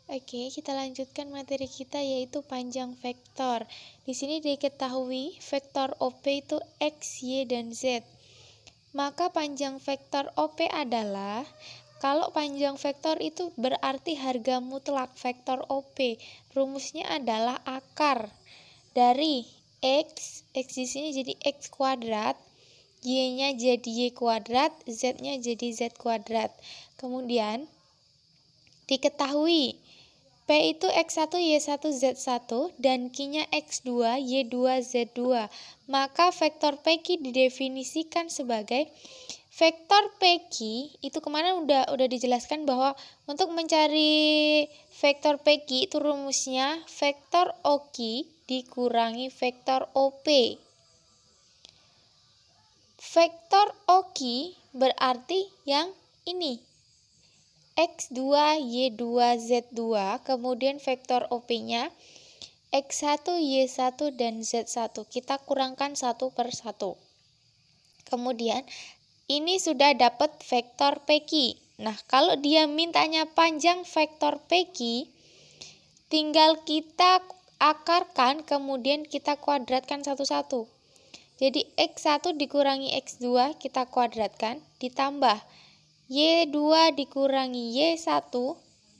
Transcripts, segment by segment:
Oke, kita lanjutkan materi kita yaitu panjang vektor. Di sini diketahui vektor OP itu X, Y, dan Z. Maka panjang vektor OP adalah, kalau panjang vektor itu berarti harga mutlak vektor OP. Rumusnya adalah akar dari X di sini jadi X kuadrat, Y-nya jadi Y kuadrat, Z-nya jadi Z kuadrat. Kemudian diketahui P itu X1, Y1, Z1 dan Q-nya X2, Y2, Z2. Maka vektor PQ didefinisikan sebagai vektor PQ itu kemarin udah dijelaskan bahwa untuk mencari vektor PQ itu rumusnya vektor OQ dikurangi vektor OP. Vektor OQ berarti yang ini. X2, Y2, Z2, kemudian vektor OP-nya X1, Y1, dan Z1. Kita kurangkan satu per satu. Kemudian, ini sudah dapat vektor PQ. Nah, kalau dia mintanya panjang vektor PQ, tinggal kita akarkan, kemudian kita kuadratkan satu-satu. Jadi, X1 dikurangi X2, kita kuadratkan, ditambah Y2 dikurangi Y1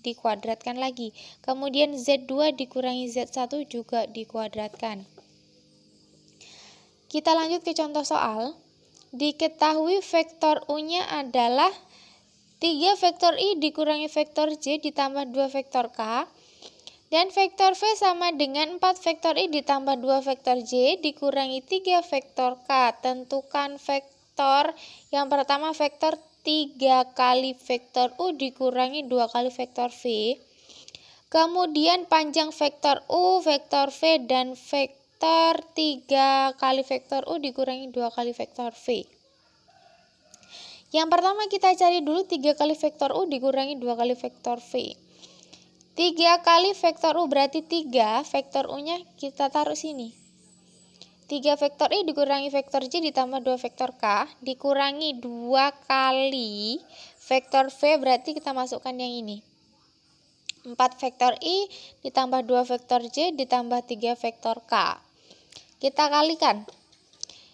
dikuadratkan lagi. Kemudian Z2 dikurangi Z1 juga dikuadratkan. Kita lanjut ke contoh soal. Diketahui vektor U-nya adalah 3 vektor I dikurangi vektor J ditambah 2 vektor K. Dan vektor V sama dengan 4 vektor I ditambah 2 vektor J dikurangi 3 vektor K. Tentukan vektor. Yang pertama vektor 3 kali vektor U dikurangi 2 kali vektor V. Kemudian panjang vektor U, vektor V, dan vektor 3 kali vektor U dikurangi 2 kali vektor V. Yang pertama kita cari dulu 3 kali vektor U dikurangi 2 kali vektor V. 3 kali vektor U berarti 3, vektor U-nya kita taruh sini. 3 vektor I dikurangi vektor J ditambah 2 vektor K dikurangi 2 kali vektor V berarti kita masukkan yang ini. 4 vektor I ditambah 2 vektor J ditambah 3 vektor K. Kita kalikan.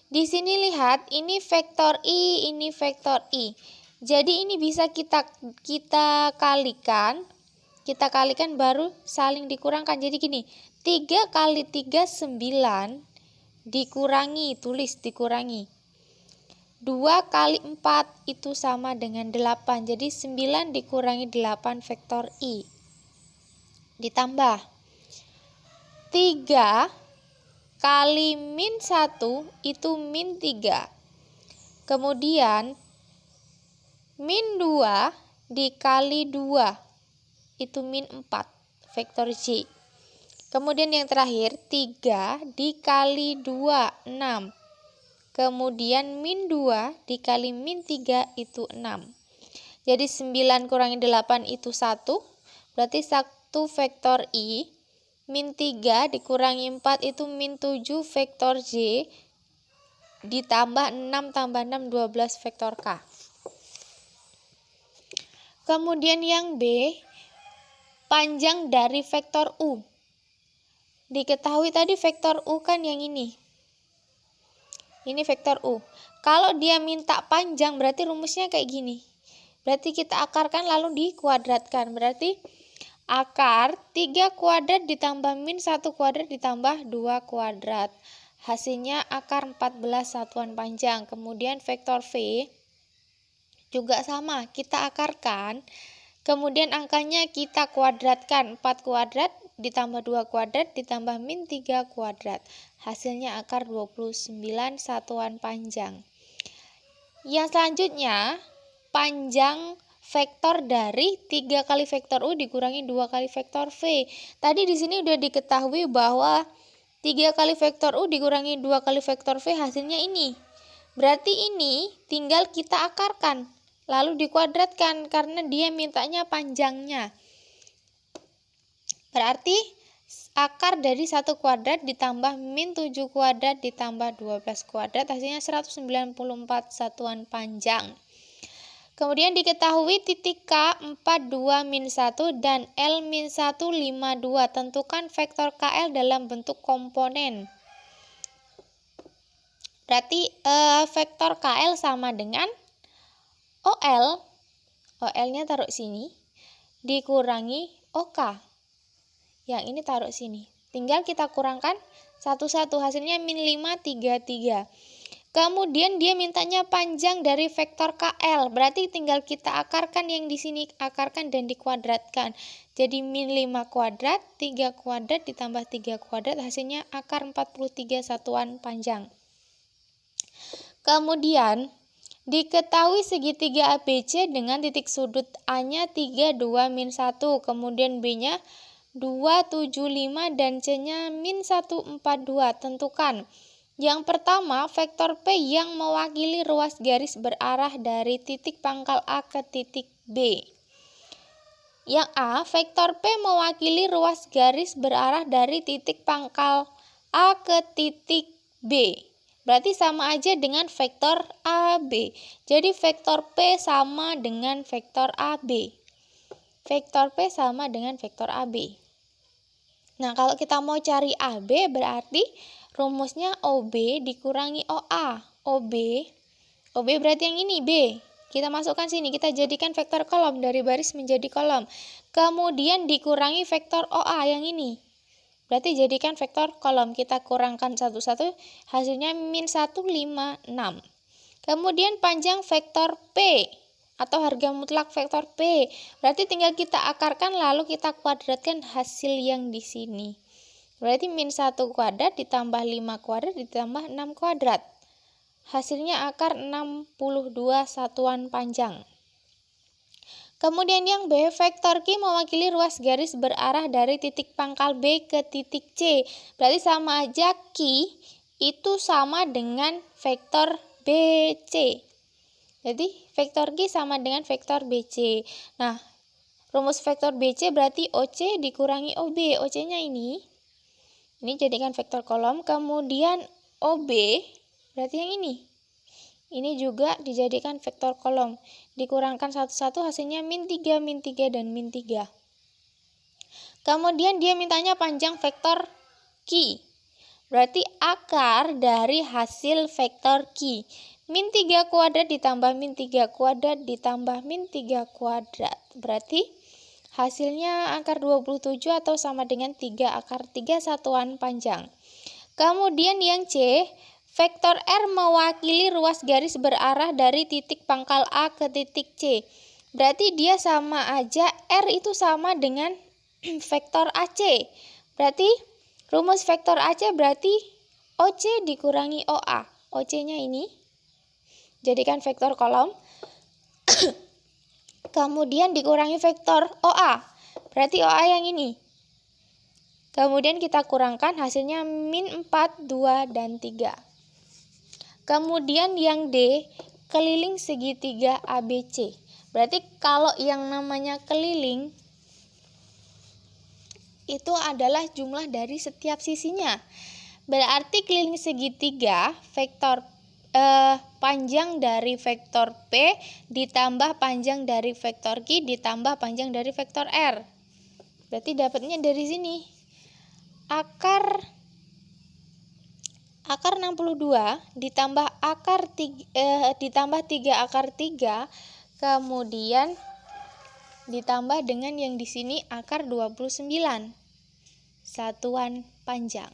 Di sini lihat ini vektor I, ini vektor I. Jadi ini bisa kita kalikan. Kita kalikan baru saling dikurangkan. Jadi gini, 3 kali 3 9 dikurangi, tulis dikurangi. 2 kali 4 itu sama dengan 8. Jadi 9 dikurangi 8 vektor I. Ditambah 3 kali min 1 itu min 3. Kemudian min 2 dikali 2 itu min 4 vektor J. Kemudian yang terakhir 3 dikali 2, 6. Kemudian min 2 dikali min 3 itu 6. Jadi 9 kurangi 8 itu 1. Berarti 1 vektor I. Min 3 dikurangi 4 itu min 7 vektor J. Ditambah 6 tambah 6, 12 vektor K. Kemudian yang B, panjang dari vektor U. Diketahui tadi vektor U kan yang ini. Ini vektor U. Kalau dia minta panjang berarti rumusnya kayak gini. Berarti kita akarkan lalu dikuadratkan. Berarti akar 3 kuadrat ditambah min 1 kuadrat ditambah 2 kuadrat. Hasilnya akar 14 satuan panjang. Kemudian vektor V juga sama. Kita akarkan. Kemudian angkanya kita kuadratkan. 4 kuadrat ditambah 2 kuadrat ditambah min 3 kuadrat. Hasilnya akar 29 satuan panjang. Yang selanjutnya, panjang vektor dari 3 kali vektor U dikurangi 2 kali vektor V. Tadi di sini udah diketahui bahwa 3 kali vektor U dikurangi 2 kali vektor V hasilnya ini. Berarti ini tinggal kita akarkan. Lalu dikuadratkan karena dia mintanya panjangnya. Berarti akar dari 1 kuadrat ditambah min 7 kuadrat ditambah 12 kuadrat hasilnya 194 satuan panjang. Kemudian diketahui titik K 42 min 1 dan L min 1 52. Tentukan vektor KL dalam bentuk komponen. Berarti vektor KL sama dengan OL. OL-nya taruh sini. Dikurangi OK. Yang ini taruh sini. Tinggal kita kurangkan satu-satu. Hasilnya min 5, 3, 3. Kemudian dia mintanya panjang dari vektor KL. Berarti tinggal kita akarkan yang di sini, akarkan dan dikuadratkan. Jadi min 5 kuadrat, 3 kuadrat ditambah 3 kuadrat, hasilnya akar 43 satuan panjang. Kemudian diketahui segitiga ABC dengan titik sudut A-nya 3, 2, min 1. Kemudian B-nya 2, 7, 5 dan C-nya min 1, 4, 2. Tentukan. Yang pertama, vektor P yang mewakili ruas garis berarah dari titik pangkal A ke titik B. Yang A, vektor P mewakili ruas garis berarah dari titik pangkal A ke titik B. Berarti sama aja dengan vektor AB. Jadi vektor P sama dengan vektor AB. Vektor P sama dengan vektor AB. Nah, kalau kita mau cari AB berarti rumusnya OB dikurangi OA. OB berarti yang ini B. Kita masukkan sini, kita jadikan vektor kolom, dari baris menjadi kolom. Kemudian dikurangi vektor OA yang ini. Berarti jadikan vektor kolom, kita kurangkan satu-satu, hasilnya min 1, 5, 6. Kemudian panjang vektor P atau harga mutlak vektor P. Berarti tinggal kita akarkan lalu kita kuadratkan hasil yang di sini. Berarti min 1 kuadrat ditambah 5 kuadrat ditambah 6 kuadrat. Hasilnya akar 62 satuan panjang. Kemudian yang B, vektor Q mewakili ruas garis berarah dari titik pangkal B ke titik C. Berarti sama aja Q itu sama dengan vektor BC. Jadi vektor Q sama dengan vektor BC. Nah, rumus vektor BC berarti OC dikurangi OB. OC-nya ini jadikan vektor kolom. Kemudian OB berarti yang ini. Ini juga dijadikan vektor kolom. Dikurangkan satu-satu hasilnya min 3, dan min 3. Kemudian dia mintanya panjang vektor Q. Berarti akar dari hasil vektor Q. Min 3 kuadrat ditambah min 3 kuadrat ditambah min 3 kuadrat. Berarti hasilnya akar 27 atau sama dengan 3 akar 3 satuan panjang. Kemudian yang C, vektor R mewakili ruas garis berarah dari titik pangkal A ke titik C. Berarti dia sama aja, R itu sama dengan vektor AC. Berarti rumus vektor AC berarti OC dikurangi OA. OC-nya ini jadikan vektor kolom. Kemudian dikurangi vektor OA. Berarti OA yang ini. Kemudian kita kurangkan hasilnya min 4, 2, dan 3. Kemudian yang D, keliling segitiga ABC. Berarti kalau yang namanya keliling itu adalah jumlah dari setiap sisinya. Berarti keliling segitiga vektor panjang dari vektor P ditambah panjang dari vektor Q ditambah panjang dari vektor R. Berarti dapatnya dari sini. Akar 62 ditambah ditambah 3 akar 3, kemudian ditambah dengan yang di sini akar 29 satuan panjang.